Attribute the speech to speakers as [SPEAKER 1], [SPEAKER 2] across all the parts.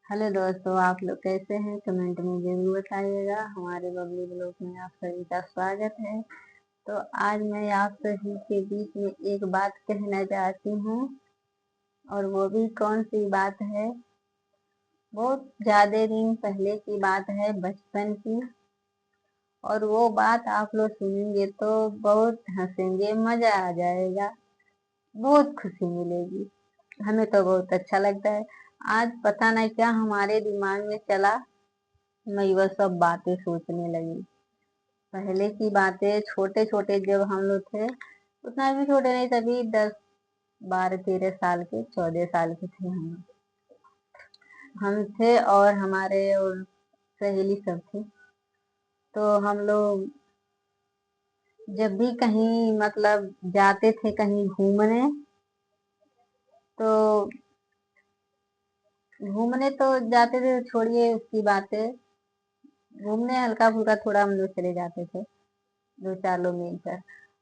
[SPEAKER 1] Hello दोस्तों, आप लोग कैसे हैं? कमेंट में जरूर बताइएगा। हमारे बबली ब्लॉग में आप सभी का स्वागत है। तो आज मैं आप सभी के बीच में एक बात कहना चाहती हूँ, और वो भी कौन सी बात है। बहुत ज्यादा दिन पहले की बात है, बचपन की। और वो बात आप लोग सुनेंगे तो बहुत हंसेंगे, मजा आ जाएगा, बहुत खुशी मिलेगी। हमें तो बहुत अच्छा लगता है। आज पता नहीं क्या हमारे दिमाग में चला, मैं वह सब बातें सोचने लगी। पहले की बातें, छोटे छोटे जब हम लोग थे, उतना भी छोटे नहीं, तभी 10, 12, 13 साल के, 14 साल के थे हम थे और हमारे और सहेली सब थी। तो हम लोग जब भी कहीं मतलब जाते थे कहीं घूमने, तो घूमने तो जाते थे, छोड़िए उसकी बातें। घूमने हल्का फुल्का थोड़ा हम लोग चले जाते थे, 2, 4 लोग मिलकर।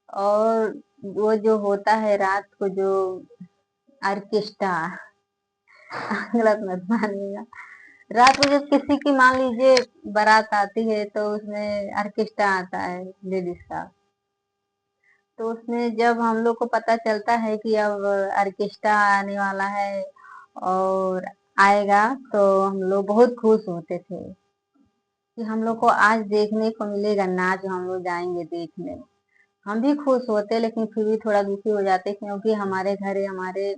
[SPEAKER 1] और वो जो होता है रात को, जो ऑर्केस्ट्रा, गलत मत मानिएगा। रात को जब किसी की मान लीजिए बारात आती है, तो उसमें ऑर्केस्ट्रा आता है लेडीज का। तो उसमें जब हम लोग को पता चलता है कि अब ऑर्केस्ट्रा आने वाला है और आएगा, तो हम लोग बहुत खुश होते थे कि हम लोग को आज देखने को मिलेगा नाच, हम लोग जाएंगे देखने। हम भी खुश होते, लेकिन फिर भी थोड़ा दुखी हो जाते, क्योंकि हमारे घर हमारे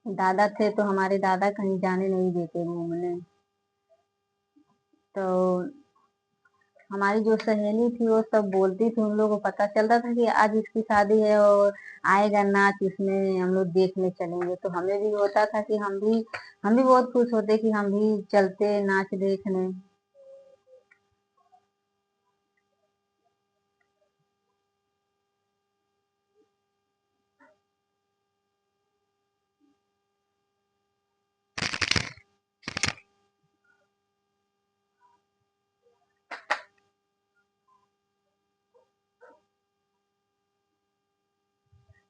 [SPEAKER 1] दादा थे, तो हमारे दादा कहीं जाने नहीं देते घूमने। तो हमारी जो सहेली थी वो सब बोलती थी, उन लोगों को पता चलता था कि आज इसकी शादी है और आएगा नाच, इसमें हम लोग देखने चलेंगे। तो हमें भी होता था कि हम भी बहुत खुश होते कि हम भी चलते नाच देखने।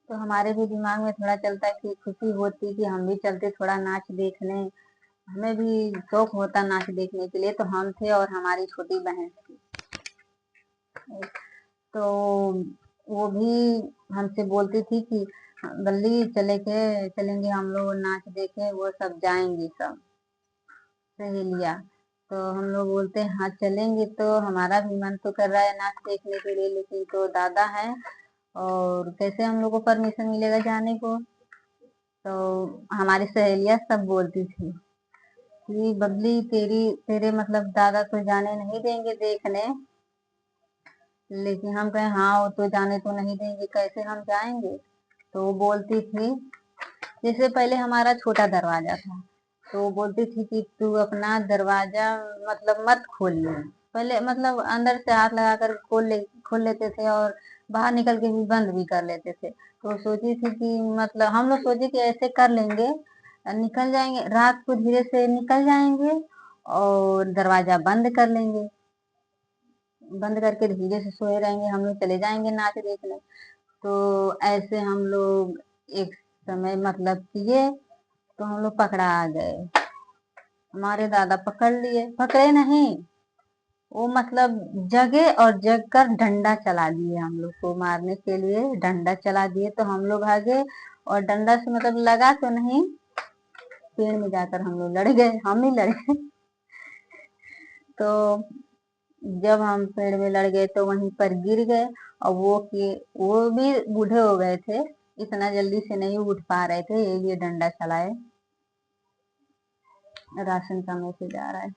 [SPEAKER 1] तो हमारे भी दिमाग में थोड़ा चलता कि खुशी होती कि हम भी चलते थोड़ा नाच देखने। हमें भी शौक होता नाच देखने के लिए। तो हम थे और हमारी छोटी बहन थी। तो वो भी हमसे बोलती थी कि बल्ली चलेंगे हम लोग नाच देखे, वो सब जाएंगी सब सहेलियाँ। तो हम लोग बोलते हैं हाँ चलेंगे। तो हमारा भी मन तो कर रहा है नाच देखने के लिए, लेकिन तो दादा है और कैसे हम लोग को परमिशन मिलेगा जाने को। तो हमारी सहेलियां सब बोलती थी कि बबली तेरे मतलब दादा तो जाने नहीं देंगे देखने। लेकिन हम कहे हाँ, वो तो जाने तो नहीं देंगे, कैसे हम जाएंगे। तो वो बोलती थी, जैसे पहले हमारा छोटा दरवाजा था, तो वो बोलती थी कि तू अपना दरवाजा मतलब मत खोलिए। पहले मतलब अंदर से हाथ लगाकर खोल लेते थे, और बाहर निकल के भी बंद भी कर लेते थे। तो सोची थी कि मतलब हम लोग सोचे कि ऐसे कर लेंगे, निकल जाएंगे रात को, धीरे से निकल जाएंगे और दरवाजा बंद कर लेंगे। बंद करके धीरे से सोए रहेंगे, हम लोग चले जाएंगे नाच देखने। तो ऐसे हम लोग एक समय मतलब किए, तो हम लोग पकड़ा आ गए। हमारे दादा पकड़ लिए, पकड़े नहीं, वो मतलब जगे और जग कर डंडा चला दिए हम लोग को मारने के लिए। डंडा चला दिए तो हम लोग भागे, और डंडा से मतलब लगा तो नहीं, पेड़ में जाकर हम लोग लड़ गए, हम ही लड़े। तो जब हम पेड़ में लड़ गए तो वहीं पर गिर गए। और वो भी बूढ़े हो गए थे, इतना जल्दी से नहीं उठ पा रहे थे, ये लिए डंडा चलाए। राशन का मैसेज आ रहा है।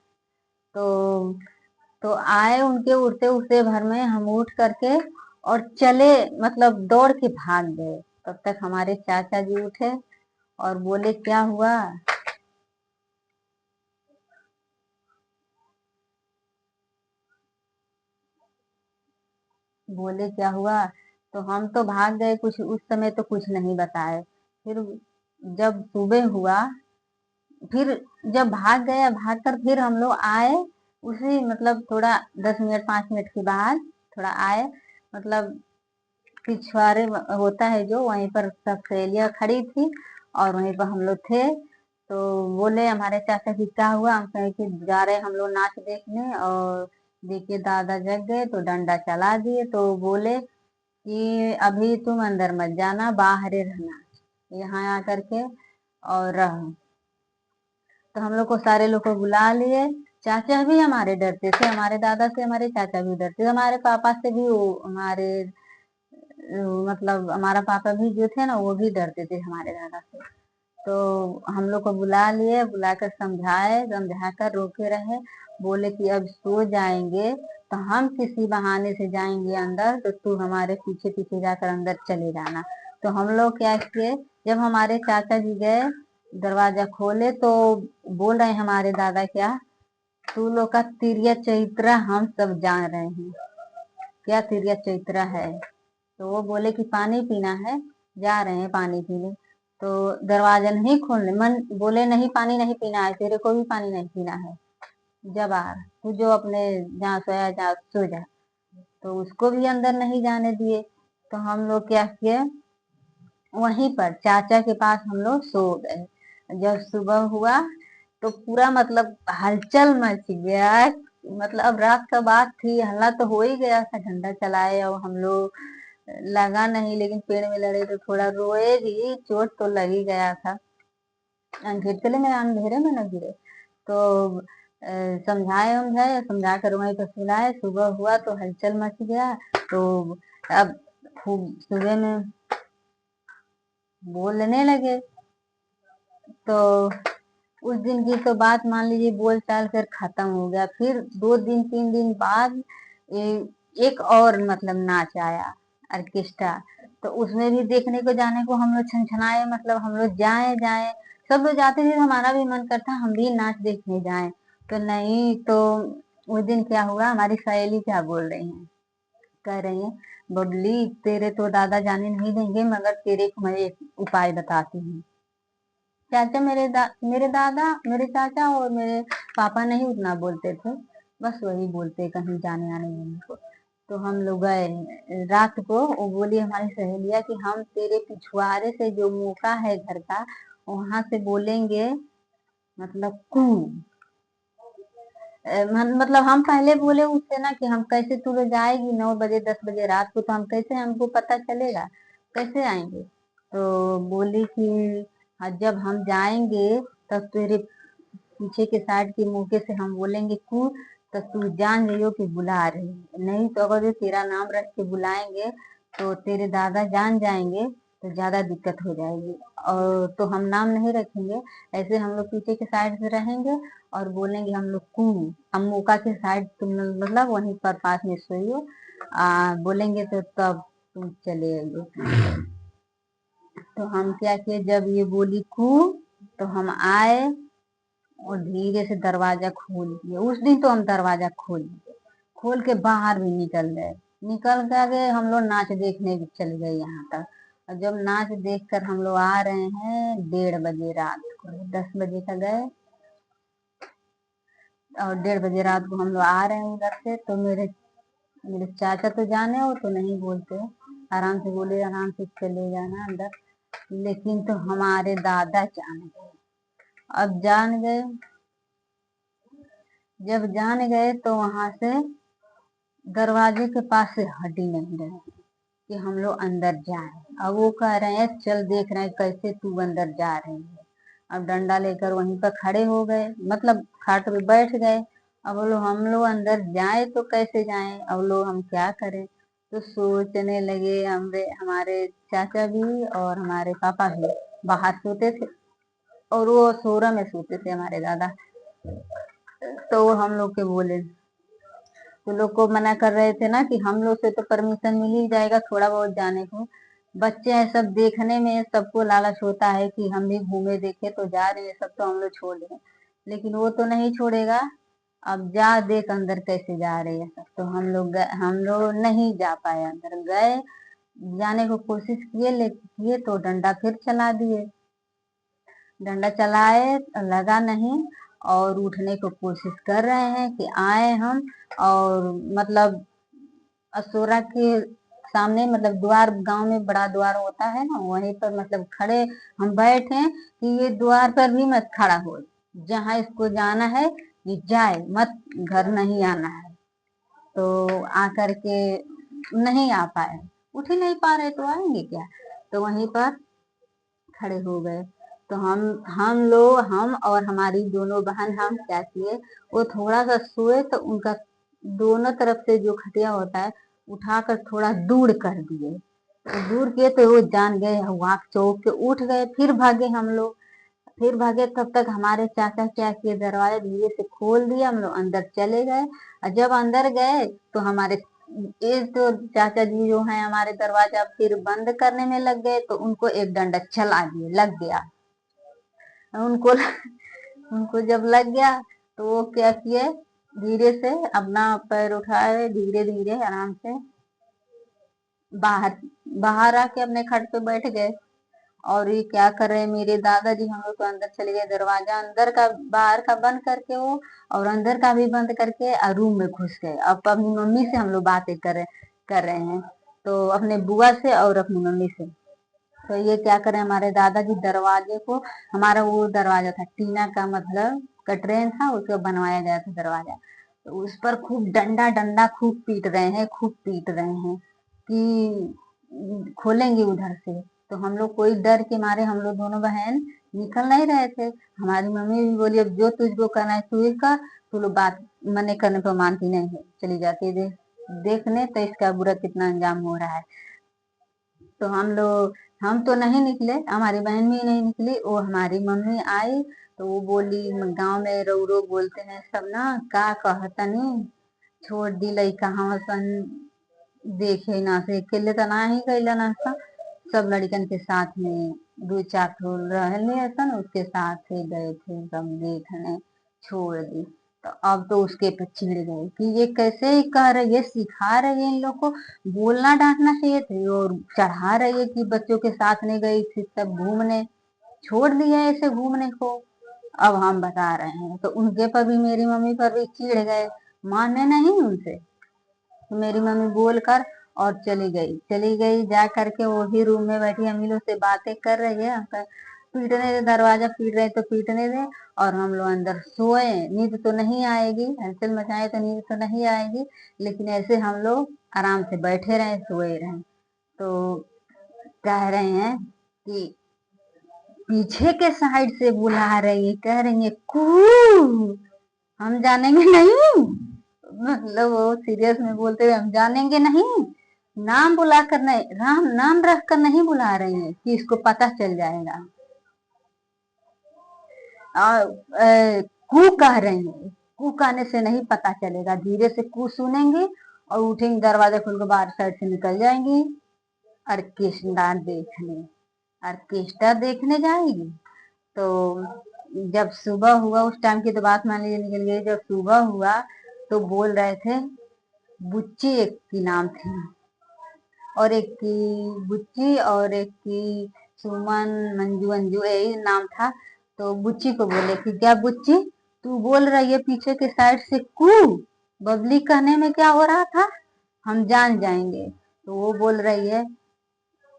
[SPEAKER 1] तो आए, उनके उठते उठते भर में हम उठ करके और चले, मतलब दौड़ के भाग गए। तब तक हमारे चाचा जी उठे और बोले क्या हुआ। बोले क्या हुआ। तो हम तो भाग गए, कुछ उस समय तो कुछ नहीं बताए। फिर जब सुबह हुआ, फिर जब भाग गए, भाग कर फिर हम लोग आए, उसी मतलब थोड़ा 10 मिनट 5 मिनट के बाद थोड़ा आए, मतलब पिछवाड़े होता है जो, वहीं पर सब सहेलियां खड़ी थी और वहीं पर हम लोग थे। तो बोले हमारे चाचा जी क्या हुआ, हम कहे कि जा रहे हम लोग नाच देखने, और देखिए दादा जग गए तो डंडा चला दिए। तो बोले कि अभी तुम अंदर मत जाना, बाहर ही रहना, यहाँ आकर के और रहो। तो हम लोग को सारे लोग को बुला लिए। चाचा भी हमारे डरते थे, हमारे दादा से हमारे चाचा भी डरते थे, हमारे पापा से भी, वो हमारे मतलब हमारा पापा भी जो थे ना वो भी डरते थे हमारे दादा से। तो हम लोग को बुला लिए, बुलाकर समझाए, समझा कर रोके रहे। बोले कि अब सो जाएंगे तो हम किसी बहाने से जाएंगे अंदर, तो तू हमारे पीछे पीछे जाकर अंदर चले जाना। तो हम लोग क्या किए, जब हमारे चाचा जी गए दरवाजा खोले तो बोल रहे हैं हमारे दादा क्या, तू लोग का तिरिया चैत्रा हम सब जान रहे हैं, क्या तिरिया चैत्रा है। तो वो बोले कि पानी पीना है, जा रहे हैं पानी पीने। तो दरवाजा नहीं खोलने मन, बोले नहीं पानी नहीं पीना है, तेरे को भी पानी नहीं पीना है, जा बाहर, तू जो अपने जहाँ सोया जा सो जा। तो उसको भी अंदर नहीं जाने दिए। तो हम लोग क्या किए, वहीं पर चाचा के पास हम लोग सो गए। जब सुबह हुआ तो पूरा मतलब हलचल मच गया, मतलब अब रात का बात थी, हल्ला तो हो ही गया था, झंडा चलाए और हम लोग, लगा नहीं लेकिन पेड़ में लड़े तो थोड़ा रोए भी, चोट तो लग ही गया था, चले में अंधेरे में न गिरे। तो समझाए समझाए समझा कर वहीं पर सुलाए। सुबह हुआ तो हलचल मच गया। तो अब खूब सुबह में बोलने लगे। तो उस दिन की तो बात मान लीजिए बोल चाल कर खत्म हो गया। फिर 2 दिन 3 दिन बाद एक और मतलब नाच आया, ऑर्केस्ट्रा। तो उसमें भी देखने को जाने को हम लोग छनछनाए, मतलब हम लोग जाए जाए, सब लोग जाते थे, हमारा भी मन करता हम भी नाच देखने जाए। तो नहीं, तो उस दिन क्या हुआ, हमारी सहेली क्या बोल रही है, कह रही है बबली तेरे तो दादा जाने नहीं देंगे, मगर तेरे को मैं एक उपाय बताती हूँ। चाचा मेरे दादा, मेरे चाचा और मेरे पापा नहीं उतना बोलते थे, बस वही बोलते कहीं जाने आने में को। तो हम लोग गए रात को, वो बोली हमारी सहेलिया कि हम तेरे पिछुआरे से जो मौका है घर का, वहां से बोलेंगे, मतलब कू, मतलब हम पहले बोले उससे ना कि हम कैसे, तू लोग जाएगी 9 बजे 10 बजे रात को, तो हम कैसे, हमको पता चलेगा, कैसे आएंगे। तो बोली कि हाँ, जब हम जाएंगे तब तेरे पीछे के साइड के मौके से हम बोलेंगे कू, तो तू जान जाइयो कि बुला रही है। नहीं तो अगर ये तेरा नाम रख के बुलाएंगे तो तेरे दादा जान जाएंगे तो ज्यादा दिक्कत हो जाएगी, और तो हम नाम नहीं रखेंगे। ऐसे हम लोग पीछे के साइड से रहेंगे और बोलेंगे हम लोग कू, हम मौका के साइड तुम लोग मतलब वहीं पर पास में सोइयो, बोलेंगे तो तब तुम चले आइयो। तो हम क्या किए, जब ये बोली कू तो हम आए और धीरे से दरवाजा खोल दिए। उस दिन तो हम दरवाजा खोल दिए, खोल के बाहर भी निकल गए। निकल गए हम लोग नाच देखने भी चले गए यहाँ तक। और जब नाच देख कर हम लोग आ रहे हैं 1:30 बजे रात को, 10 बजे का गए और 1:30 बजे रात को हम लोग आ रहे हैं उधर से। तो मेरे मेरे चाचा तो जाने वो तो नहीं बोलते, आराम से बोले आराम से चले जाना अंदर। लेकिन तो हमारे दादा जान गए। अब जान गए, जब जान गए तो वहां से दरवाजे के पास से हट ही नहीं रहे कि हम लोग अंदर जाएं। अब वो कह रहे हैं चल देख रहे हैं कैसे तू अंदर जा रही है। अब डंडा लेकर वहीं पर खड़े हो गए, मतलब खाट पे बैठ गए। अब बोलो हम लोग अंदर जाए तो कैसे जाएं, अब लोग हम क्या करें। तो सोचने लगे, हमारे चाचा भी और हमारे पापा भी बाहर सोते थे और वो सोरा में सोते थे हमारे दादा। तो वो हम लोग के बोले, तो लोग को मना कर रहे थे ना कि हम लोग से तो परमिशन मिल ही जाएगा थोड़ा बहुत जाने को, बच्चे हैं सब, देखने में सबको लालच होता है कि हम भी घूमे देखे तो जा रहे हैं सब, तो हम लोग छोड़ दें, लेकिन वो तो नहीं छोड़ेगा। अब जा देख अंदर कैसे जा रहे हैं सब। तो हम लोग नहीं जा पाए अंदर, गए जाने को कोशिश किए, किए तो डंडा फिर चला दिए। डंडा चलाए लगा नहीं, और उठने को कोशिश कर रहे हैं कि आए हम, और मतलब असोरा के सामने मतलब द्वार, गांव में बड़ा द्वार होता है ना, वहीं पर मतलब खड़े हम बैठे कि ये द्वार पर भी मत खड़ा हो, जहाँ इसको जाना है ये जाए, मत घर नहीं आना है। तो आकर के नहीं आ पाए, उठ ही नहीं पा रहे तो आएंगे क्या। तो वहीं पर खड़े हो गए। तो हम लोग, हम और हमारी दोनों बहन, हम क्या किए, वो थोड़ा सा सोए तो उनका दोनों तरफ से जो खटिया होता है उठाकर थोड़ा दूर कर दिए। तो दूर किए तो वो जान गए, वाक चौक के उठ गए, फिर भागे हम लोग। फिर भागे तब तक हमारे चाचा क्या किए, दरवाजा धीरे से खोल दिया, हम लोग अंदर चले गए। और जब अंदर गए तो हमारे ये तो चाचा जी जो है हमारे, दरवाजा फिर बंद करने में लग गए, तो उनको एक डंडा चला दिए, लग गया उनको। उनको जब लग गया तो वो क्या किए, धीरे से अपना पैर उठाए, धीरे धीरे आराम से बाहर बाहर आके अपने खट पे बैठ गए। और ये क्या कर रहे हैं मेरे दादाजी, हम लोग तो अंदर चले गए, दरवाजा अंदर का बाहर का बंद करके वो, और अंदर का भी बंद करके रूम में घुस गए। अब अपनी मम्मी से हम लोग बातें कर रहे हैं, तो अपने बुआ से और अपनी मम्मी से। तो ये क्या करें, हमारे दादाजी दरवाजे को, हमारा वो दरवाजा था टीना का, मतलब कटरेन था, उसको बनवाया गया था दरवाजा। तो उस पर खूब डंडा डंडा खूब पीट रहे हैं, खूब पीट रहे हैं कि खोलेंगे उधर से। तो हम लोग कोई डर के मारे, हम लोग दोनों बहन निकल नहीं रहे थे। हमारी मम्मी भी बोली अब जो तुझको करना है तू ही कर, तू लोग बात मने करने पर मानती नहीं है, चली जाती है देखने तो इसका बुरा कितना अंजाम हो रहा है। तो हम तो नहीं निकले, हमारी बहन भी नहीं निकली। वो हमारी मम्मी आई तो वो बोली, गांव में रौरो बोलते हैं सब ना, का कहतनी छोड़ दी लइका हम सन, देखे ना से अकेले तो ना ही गईला ना सा, सब लड़कन के साथ में दो चार ठो रहले सन, उसके साथ ही गए थे सब देखने, छोड़ दी। तो अब तो उसके पर चिढ़ गए कि ये कैसे ही कह रही है, सिखा रही है इन लोग को, बोलना डांटना चाहिए थे, और चढ़ा रही है कि बच्चों के साथ नहीं गई थी सब घूमने, छोड़ दिया ऐसे घूमने को। अब हम बता रहे हैं तो उनके पर भी, मेरी मम्मी पर भी चिढ़ गए, माने नहीं उनसे। तो मेरी मम्मी बोल कर और चली गई जा करके वो भी रूम में बैठी हम लोग से बातें कर रही है। पीटने दे, दरवाजा पीट रहे तो पीटने दे, और हम लोग अंदर सोए। नींद तो नहीं आएगी, हलचल मचाए तो नींद तो नहीं आएगी, लेकिन ऐसे हम लोग आराम से बैठे रहे, सोए रहे। तो कह रहे हैं कि पीछे के साइड से बुला रही है, कह रही है कू, हम जानेंगे नहीं, मतलब वो सीरियस में बोलते हुए, हम जानेंगे नहीं, नाम बुला कर नहीं, राम नाम रख कर नहीं बुला रही है कि इसको पता चल जाएगा। और कू कह रही है, कू कहने से नहीं पता चलेगा, धीरे से कू सुनेंगे और उठेंगे, दरवाजा खोल कर बाहर साइड से निकल जाएंगी ऑर्केस्ट्रा देखने, ऑर्केस्ट्रा देखने जाएगी। तो जब सुबह हुआ, उस टाइम की तो बात मान लीजिए निकल गई, जब सुबह हुआ तो बोल रहे थे, बुच्ची एक की नाम थी, और एक की बुच्ची, और एक की सुमन, मंजू, अंजू, यही नाम था। तो बुच्ची को बोले कि क्या बुच्ची, तू बोल रही है पीछे के साइड से कू, बबली कहने में क्या हो रहा था, हम जान जाएंगे। तो वो बोल रही है,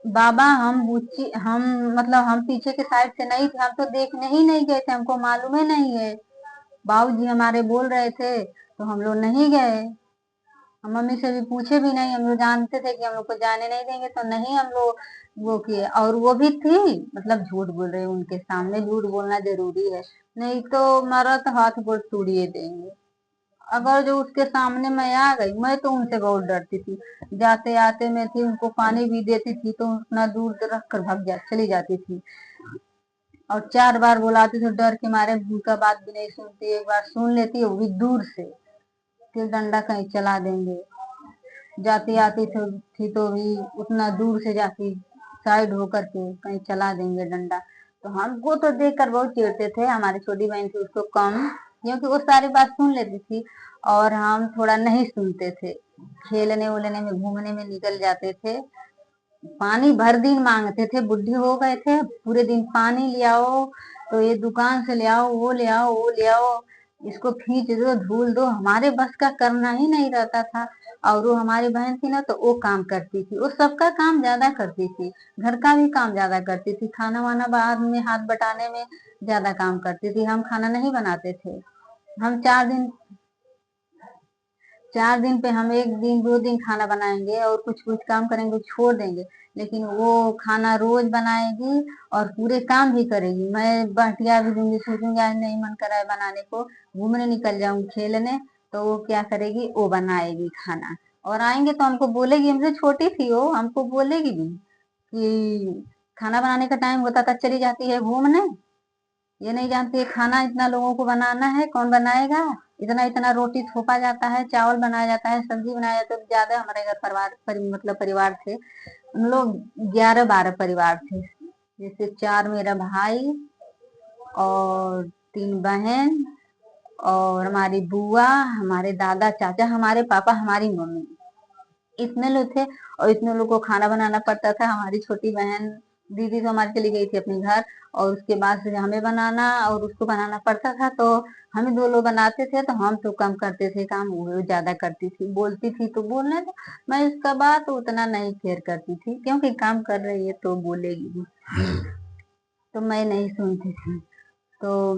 [SPEAKER 1] बाबा हम बुच्ची, हम मतलब हम पीछे के साइड से नहीं थे, हम तो देखने ही नहीं गए थे, हमको मालूम ही नहीं है, बाबूजी हमारे बोल रहे थे तो हम लोग नहीं गए, हम मम्मी से भी पूछे भी नहीं, हम लोग जानते थे कि हम लोग को जाने नहीं देंगे, तो नहीं हम लोग वो किए। और वो भी थी, मतलब झूठ बोल रहे, उनके सामने झूठ बोलना जरूरी है, नहीं तो मारा तो हाथ गोड़ तोड़िए देंगे। अगर जो उसके सामने मैं आ गई, मैं तो उनसे बहुत डरती थी, जाते आते में थी, उनको पानी भी देती थी तो उतना दूर रख कर चली जाती थी। और 4 बार बुलाती तो डर के मारे उनका बात भी नहीं सुनती, एक बार सुन लेती वो भी दूर से, फिर डंडा कहीं चला देंगे। जाती आती थी तो भी उतना दूर से जाती, साइड होकर के कहीं चला देंगे डंडा। तो हमको तो देखकर बहुत चिढ़ते थे, हमारी छोटी बहन थी उसको कम, क्योंकि वो सारी बात सुन लेती थी और हम थोड़ा नहीं सुनते थे, खेलने उलने में घूमने में निकल जाते थे। पानी भर दिन मांगते थे, बुढ़ी हो गए थे, पूरे दिन पानी ले आओ, तो ये दुकान से ले आओ, वो ले आओ, वो ले आओ, इसको खींच दो, धूल दो, हमारे बस का करना ही नहीं रहता था। और वो हमारी बहन थी ना, तो वो काम करती थी, वो सबका काम ज्यादा करती थी, घर का भी काम ज्यादा करती थी, खाना वाना बाद में हाथ बटाने में ज्यादा काम करती थी। हम खाना नहीं बनाते थे। हम 4 दिन पे हम 1 दिन 2 दिन खाना बनाएंगे और कुछ कुछ काम करेंगे, छोड़ देंगे। लेकिन वो खाना रोज बनाएगी और पूरे काम भी करेगी। मैं बटिया भी दूंगी, सोचूंगी आज नहीं मन कर रहा है बनाने को, घूमने निकल जाऊंगी खेलने, तो वो क्या करेगी, वो बनाएगी खाना। और आएंगे तो हमको बोलेगी, हमसे छोटी थी वो, हमको बोलेगी भी कि खाना बनाने का टाइम होता था चली जाती है घूमने। ये नहीं जानती है खाना इतना लोगों को बनाना है, कौन बनाएगा। इतना इतना रोटी थोपा जाता है, चावल बनाया जाता है, सब्जी बनाया जाता है। ज्यादा हमारे घर मतलब परिवार थे, हम लोग 11-12 परिवार थे। जैसे 4 मेरा भाई और 3 बहन और हमारी बुआ, हमारे दादा चाचा, हमारे पापा, हमारी मम्मी, इतने लोग थे। और इतने लोग को खाना बनाना पड़ता था। हमारी छोटी बहन दीदी तो हमारी चली गई थी अपने घर, और उसके बाद फिर हमें बनाना और उसको बनाना पड़ता था। तो हमें 2 लोग बनाते थे, तो हम तो कम करते थे काम, वो ज्यादा करती थी, बोलती थी तो बोलने दो। मैं इसका बात उतना नहीं केयर करती थी, क्योंकि काम कर रही है तो बोलेगी भी, तो मैं नहीं सुनती थी। तो